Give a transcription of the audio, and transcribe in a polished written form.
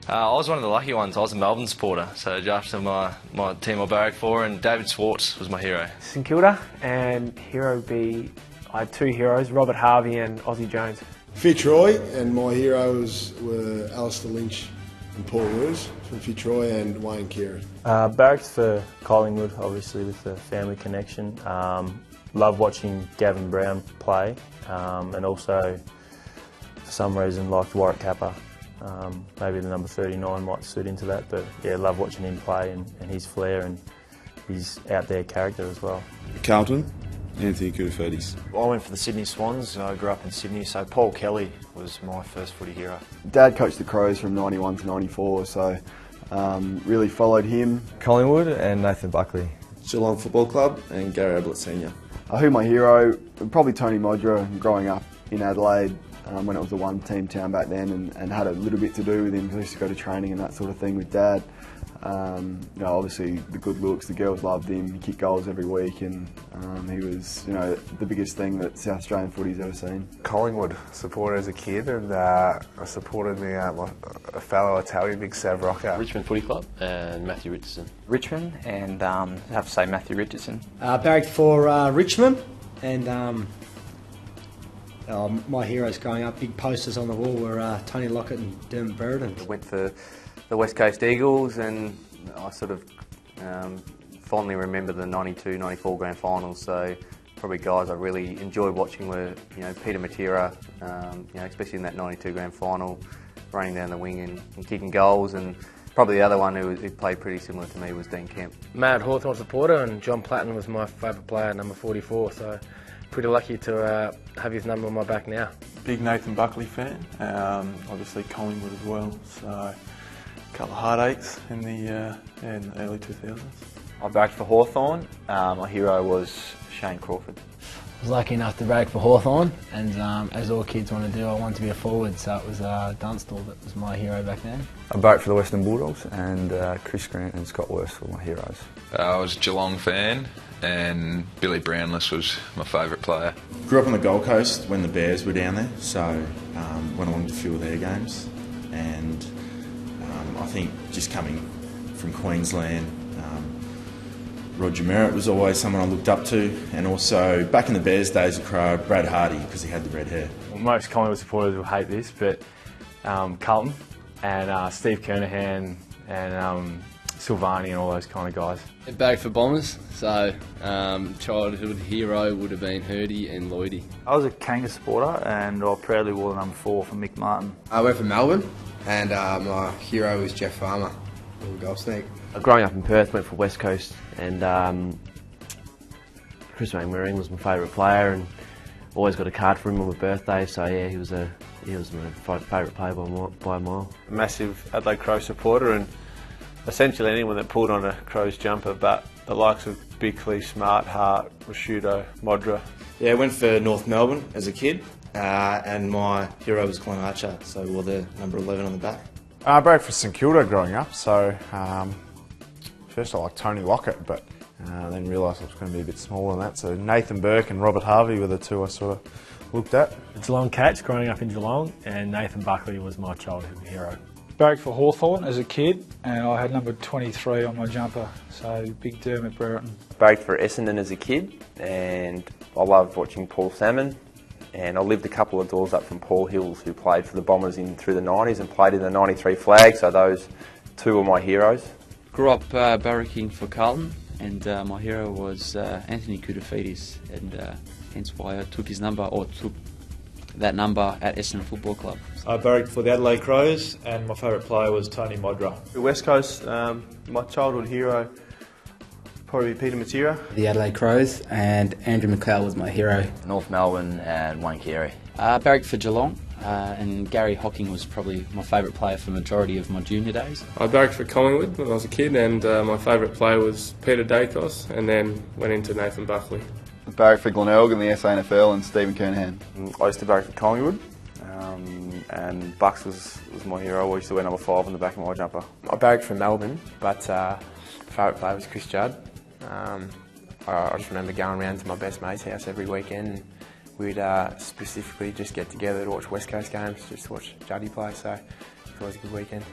I was one of the lucky ones. I was a Melbourne supporter, so after my team I barracked for, and David Schwartz was my hero. St Kilda, and hero would be, I had two heroes, Robert Harvey and Aussie Jones. Fitzroy, and my heroes were Alistair Lynch and Paul Lewis from Fitzroy, and Wayne Kieran. Barracked for Collingwood, obviously with the family connection. Love watching Gavin Brown play, and also for some reason liked Warwick Kappa. Maybe the number 39 might suit into that, but yeah, love watching him play and his flair and his out there character as well. Carlton, Anthony Koutoufides. I went for the Sydney Swans. I grew up in Sydney, so Paul Kelly was my first footy hero. Dad coached the Crows from 91 to 94, so really followed him. Collingwood and Nathan Buckley. Geelong Football Club and Gary Ablett Senior. Who my hero? Probably Tony Modra, growing up in Adelaide when it was a one-team town back then, and had a little bit to do with him because I used to go to training and that sort of thing with Dad. Obviously the good looks, the girls loved him, he kicked goals every week, and he was the biggest thing that South Australian footy's ever seen. Collingwood supporter as a kid, and I supported a fellow Italian, Big Sav Rocca. Richmond Footy Club and Matthew Richardson. Richmond, and I have to say Matthew Richardson. Barracked for Richmond, and my heroes growing up, big posters on the wall were Tony Lockett and Dermot Brereton. I went for the West Coast Eagles, and I sort of fondly remember the 92-94 grand finals, so probably guys I really enjoyed watching were Peter Matera, especially in that 92 grand final, running down the wing and kicking goals, and probably the other one who played pretty similar to me was Dean Kemp. Mad Hawthorn supporter, and John Platten was my favourite player, number 44, so pretty lucky to have his number on my back now. Big Nathan Buckley fan, obviously Collingwood as well, so a couple of heartaches in the early 2000s. I barracked for Hawthorn. My hero was Shane Crawford. I was lucky enough to barrack for Hawthorn, and as all kids want to do, I wanted to be a forward, so it was Dunstall that was my hero back then. I barracked for the Western Bulldogs, and Chris Grant and Scott Worst were my heroes. I was a Geelong fan, and Billy Brownless was my favourite player. Grew up on the Gold Coast when the Bears were down there, so went along to a few of their games, and I think just coming from Queensland, Roger Merritt was always someone I looked up to, and also back in the Bears days at Crow, Brad Hardy, because he had the red hair. Most Collingwood supporters will hate this, but Carlton and Steve Kernahan and Silvani and all those kind of guys. Barracked for Bombers, so childhood hero would have been Hurdy and Lloydie. I was a Kanga supporter, and I proudly wore the number 4 for Mick Martin. I went for Melbourne, and my hero was Jeff Farmer, little golf snake. Growing up in Perth, went for West Coast, and Chris Waring was my favourite player, and always got a card for him on my birthday. So yeah, he was my favourite player by a mile. Massive Adelaide Crow supporter, and essentially anyone that pulled on a Crows jumper, but the likes of Bickley, Smart, Hart, Rashudo, Modra. Yeah, I went for North Melbourne as a kid, and my hero was Glenn Archer, so I wore the number 11 on the back. I barracked for St Kilda growing up, so first I liked Tony Lockett, but then realised I was going to be a bit smaller than that, so Nathan Burke and Robert Harvey were the two I sort of looked at. Geelong Cats, growing up in Geelong, and Nathan Buckley was my childhood hero. Barracked for Hawthorn as a kid, and I had number 23 on my jumper, so big Dermot Brereton. Barracked for Essendon as a kid, and I loved watching Paul Salmon, and I lived a couple of doors up from Paul Hills, who played for the Bombers through the 90s and played in the 93 flag, so those two were my heroes. Grew up barracking for Carlton, and my hero was Anthony Koutoufides, and hence why I took his number, or took that number at Essendon Football Club. I barracked for the Adelaide Crows, and my favourite player was Tony Modra. West Coast, my childhood hero probably Peter Matera. The Adelaide Crows, and Andrew McLeod was my hero. North Melbourne and Wayne Carey. Barracked for Geelong, and Gary Hocking was probably my favourite player for the majority of my junior days. I barracked for Collingwood when I was a kid, and my favourite player was Peter Dacos, and then went into Nathan Buckley. I barracked for Glenelg in the SANFL and Stephen Kernahan. I used to barrack for Collingwood, and Bucks was my hero. I used to wear number 5 on the back of my jumper. I barracked for Melbourne, but favourite player was Chris Judd. I just remember going around to my best mate's house every weekend, and we'd specifically just get together to watch West Coast games, just to watch Juddy play, so it was always a good weekend.